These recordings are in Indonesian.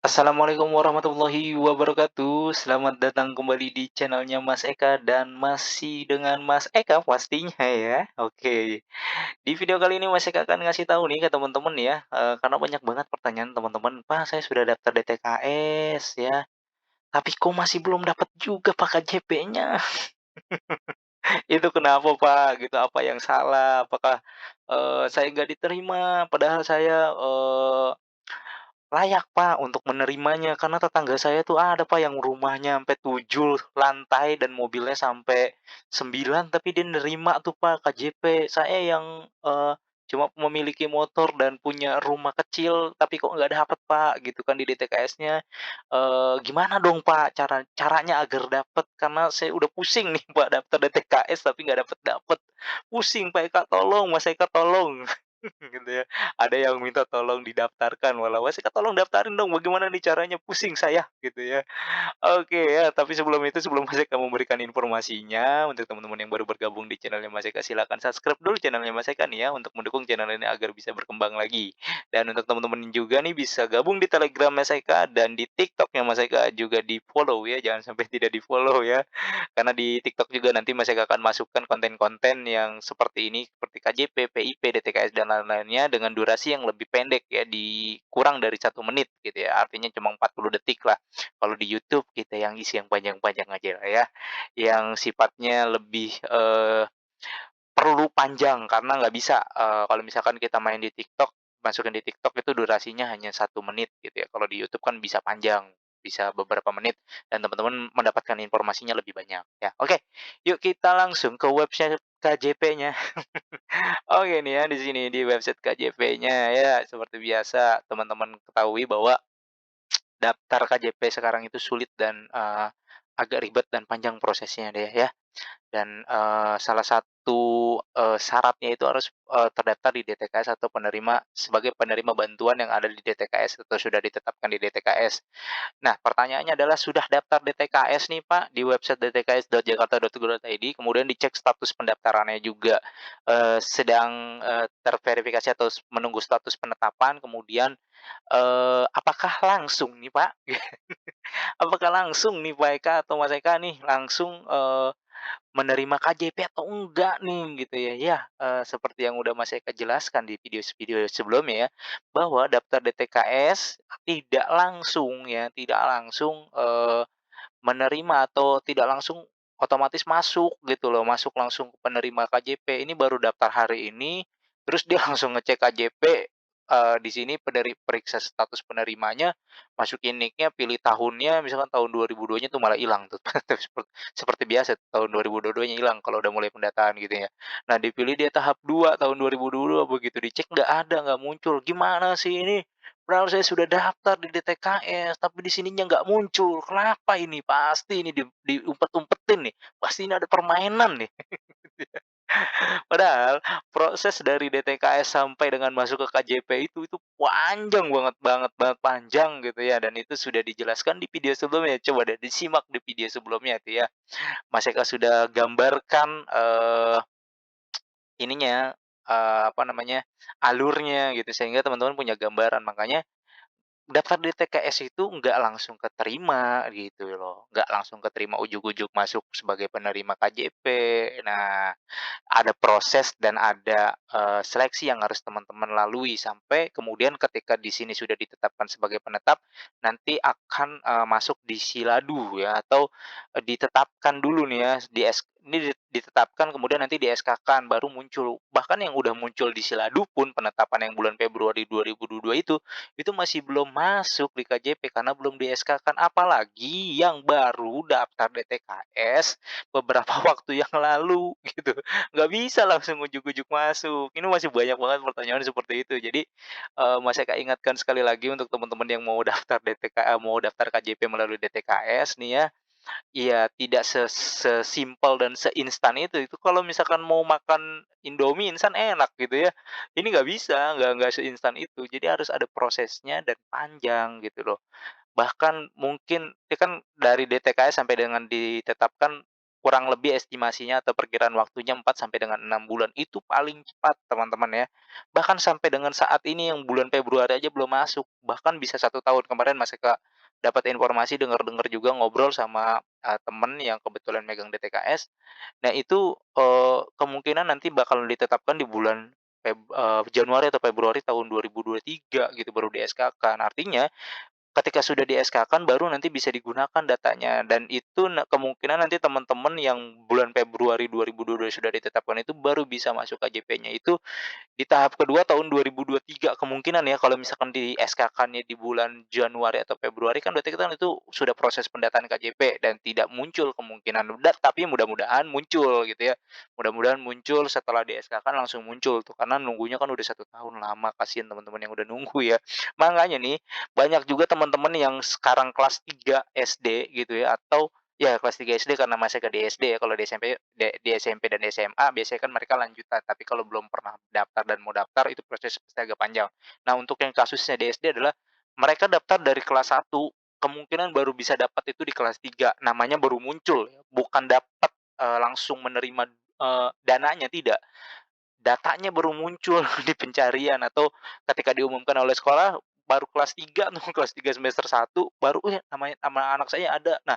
Assalamualaikum warahmatullahi wabarakatuh. Selamat datang kembali di channelnya Mas Eka dan masih dengan Mas Eka pastinya ya. Oke. Di video kali ini Mas Eka akan ngasih tahu nih ke teman-teman ya, karena banyak banget pertanyaan teman-teman, "Pak, saya sudah daftar DTKS ya, tapi kok masih belum dapat juga Pak KJP-nya." Itu kenapa Pak? Gitu, apa yang salah? Apakah, saya nggak diterima padahal saya, layak Pak untuk menerimanya, karena tetangga saya tuh ada Pak yang rumahnya sampai 7 lantai dan mobilnya sampai 9, tapi dia nerima tuh Pak KJP. Saya yang, cuma memiliki motor dan punya rumah kecil, tapi kok nggak dapet Pak, gitu kan di DTKS-nya. Gimana dong Pak caranya agar dapet? Karena saya udah pusing nih Pak daftar DTKS tapi nggak dapet-dapet. Pusing Pak Eka tolong, Mas Eka tolong. Gitu ya. Ada yang minta tolong didaftarkan, walau "Mas Eka tolong daftarin dong, bagaimana nih caranya? Pusing saya," gitu ya. Oke ya, tapi sebelum itu, sebelum Mas Eka memberikan informasinya, untuk teman-teman yang baru bergabung di channelnya Mas Eka, silakan subscribe dulu channelnya Mas Eka nih ya, untuk mendukung channel ini agar bisa berkembang lagi. Dan untuk teman-teman juga nih bisa gabung di Telegram Mas Eka dan di TikToknya Mas Eka juga di-follow ya, jangan sampai tidak di-follow ya. Karena di TikTok juga nanti Mas Eka akan masukkan konten-konten yang seperti ini, seperti KJP, PIP, DTKS, dan lain-lainnya dengan durasi yang lebih pendek ya, kurang dari 1 menit gitu ya, artinya cuma 40 detik lah. Kalau di YouTube kita yang isi yang panjang-panjang aja lah ya, yang sifatnya lebih, perlu panjang karena nggak bisa, kalau misalkan kita main di TikTok, masukin di TikTok itu durasinya hanya 1 menit gitu ya, kalau di YouTube kan bisa panjang, bisa beberapa menit dan teman-teman mendapatkan informasinya lebih banyak ya. Oke, yuk kita langsung ke website KJP-nya. Oke nih ya, di sini di website KJP-nya ya, seperti biasa teman-teman ketahui bahwa daftar KJP sekarang itu sulit dan, agak ribet dan panjang prosesnya deh ya. Dan, salah satu, syaratnya itu harus, terdaftar di DTKS atau sebagai penerima bantuan yang ada di DTKS atau sudah ditetapkan di DTKS. Nah, pertanyaannya adalah sudah daftar DTKS nih Pak, di website dtks.jakarta.go.id, kemudian dicek status pendaftarannya juga, sedang, terverifikasi atau menunggu status penetapan, kemudian, apakah langsung nih Pak, apakah langsung nih Pak Eka atau Mas Eka nih langsung, menerima KJP atau enggak nih gitu ya. Ya, seperti yang udah Mas Eka jelaskan di video-video sebelumnya ya, bahwa daftar DTKS tidak langsung, menerima atau tidak langsung otomatis masuk gitu loh, masuk langsung ke penerima KJP. Ini baru daftar hari ini, terus dia langsung ngecek KJP, di sini periksa status penerimanya, masukin nick-nya, pilih tahunnya, misalkan tahun 2002-nya tuh malah hilang tuh. Seperti biasa tahun 2022-nya hilang kalau udah mulai pendataan gitu ya. Nah, dipilih dia tahap 2 tahun 2022, begitu dicek nggak ada, nggak muncul. Gimana sih ini? Padahal saya sudah daftar di DTKS, tapi di sininya nggak muncul. Kenapa ini? Pasti ini diumpet-umpetin nih, pasti ini ada permainan nih. Padahal proses dari DTKS sampai dengan masuk ke KJP itu panjang banget banget banget panjang gitu ya, dan itu sudah dijelaskan di video sebelumnya. Coba deh disimak di video sebelumnya itu ya. Mas Eka sudah gambarkan, ininya, apa namanya, alurnya gitu, sehingga teman-teman punya gambaran. Makanya daftar di TKS itu nggak langsung keterima gitu loh, nggak langsung keterima ujug-ujug masuk sebagai penerima KJP. Nah, ada proses dan ada, seleksi yang harus teman-teman lalui sampai kemudian ketika di sini sudah ditetapkan sebagai penetap, nanti akan, masuk di Siladu ya atau, ditetapkan dulu nih ya ditetapkan kemudian nanti di-SK-kan baru muncul. Bahkan yang udah muncul di Siladu pun penetapan yang bulan Februari 2022 itu masih belum masuk di KJP karena belum di-SK-kan, apalagi yang baru daftar DTKS beberapa waktu yang lalu gitu. Nggak bisa langsung ujug-ujug masuk. Ini masih banyak banget pertanyaan seperti itu. Jadi, Mas Eka ingatkan sekali lagi untuk teman-teman yang mau daftar KJP melalui DTKS nih ya, iya, tidak sesimpel dan seinstan itu. Itu kalau misalkan mau makan Indomie instan enak gitu ya. Ini nggak bisa, nggak seinstan itu. Jadi harus ada prosesnya dan panjang gitu loh. Bahkan mungkin ya kan dari DTKS sampai dengan ditetapkan kurang lebih estimasinya atau perkiraan waktunya 4 sampai dengan 6 bulan, itu paling cepat teman-teman ya. Bahkan sampai dengan saat ini yang bulan Februari aja belum masuk, bahkan bisa 1 tahun. Kemarin Mas Eka dapat informasi, dengar-dengar juga ngobrol sama, temen yang kebetulan megang DTKS. Nah itu, kemungkinan nanti bakal ditetapkan di bulan Januari atau Februari tahun 2023 gitu baru di-SK-kan. Artinya ketika sudah di-SK-kan baru nanti bisa digunakan datanya dan itu kemungkinan nanti teman-teman yang bulan Februari 2022 sudah ditetapkan itu baru bisa masuk KJP-nya itu di tahap kedua tahun 2023 kemungkinan ya kalau misalkan di SK-kan-nya di bulan Januari atau Februari kan berarti kan itu sudah proses pendataan KJP dan tidak muncul kemungkinan tapi mudah-mudahan muncul gitu ya. Mudah-mudahan muncul setelah di SK-kan langsung muncul tuh karena nunggunya kan udah 1 tahun lama kasihan teman-teman yang udah nunggu ya. Makanya nih banyak juga teman-teman yang sekarang kelas 3 SD gitu ya atau ya kelas 3 SD karena masih di SD ya, kalau di SMP dan SMA biasanya kan mereka lanjutan, tapi kalau belum pernah daftar dan mau daftar itu proses pasti agak panjang. Nah, untuk yang kasusnya di SD adalah mereka daftar dari kelas 1 kemungkinan baru bisa dapat itu di kelas 3 namanya baru muncul ya, bukan dapat, langsung menerima, dananya, tidak. Datanya baru muncul di pencarian atau ketika diumumkan oleh sekolah baru kelas 3 tuh, kelas 3 semester 1 baru, nama anak saya ada." Nah,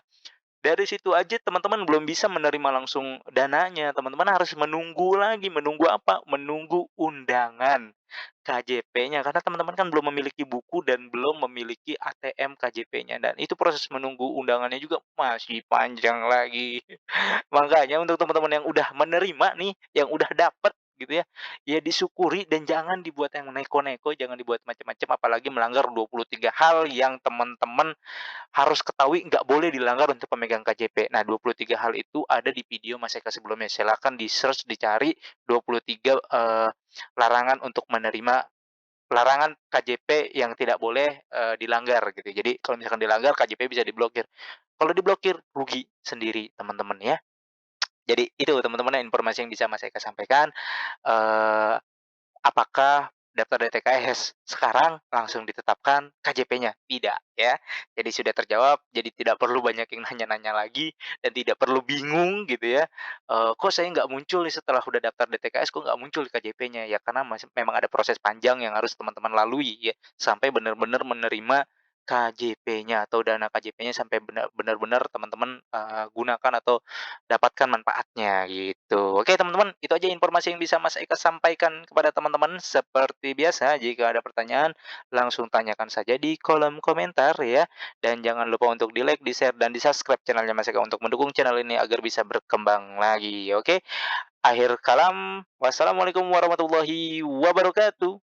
dari situ aja teman-teman belum bisa menerima langsung dananya, teman-teman harus menunggu lagi, menunggu apa? Menunggu undangan KJP-nya, karena teman-teman kan belum memiliki buku dan belum memiliki ATM KJP-nya, dan itu proses menunggu undangannya juga masih panjang lagi. Makanya untuk teman-teman yang udah menerima nih, yang udah dapet gitu ya, ya disyukuri dan jangan dibuat yang neko-neko, jangan dibuat macam-macam, apalagi melanggar 23 hal yang teman-teman harus ketahui nggak boleh dilanggar untuk pemegang KJP. Nah, 23 hal itu ada di video Mas Eka sebelumnya. Silakan di-search, dicari 23, larangan untuk menerima larangan KJP yang tidak boleh, dilanggar gitu. Jadi kalau misalkan dilanggar KJP bisa diblokir. Kalau diblokir rugi sendiri teman-teman ya. Jadi itu teman-teman informasi yang bisa Mas Eka sampaikan. Eee Apakah daftar DTKS sekarang langsung ditetapkan KJP-nya? Tidak, ya. Jadi sudah terjawab, jadi tidak perlu banyak yang nanya-nanya lagi dan tidak perlu bingung gitu ya, "Kok saya nggak muncul nih setelah udah daftar DTKS, kok nggak muncul KJP-nya?" Ya karena memang ada proses panjang yang harus teman-teman lalui ya, sampai benar-benar menerima KJP-nya atau dana KJP-nya sampai benar-benar teman-teman, gunakan atau dapatkan manfaatnya gitu. Oke teman-teman, itu aja informasi yang bisa Mas Eka sampaikan kepada teman-teman. Seperti biasa, jika ada pertanyaan langsung tanyakan saja di kolom komentar ya. Dan jangan lupa untuk di-like, di-share, dan di-subscribe channelnya Mas Eka untuk mendukung channel ini agar bisa berkembang lagi. Oke, akhir kalam, wassalamualaikum warahmatullahi wabarakatuh.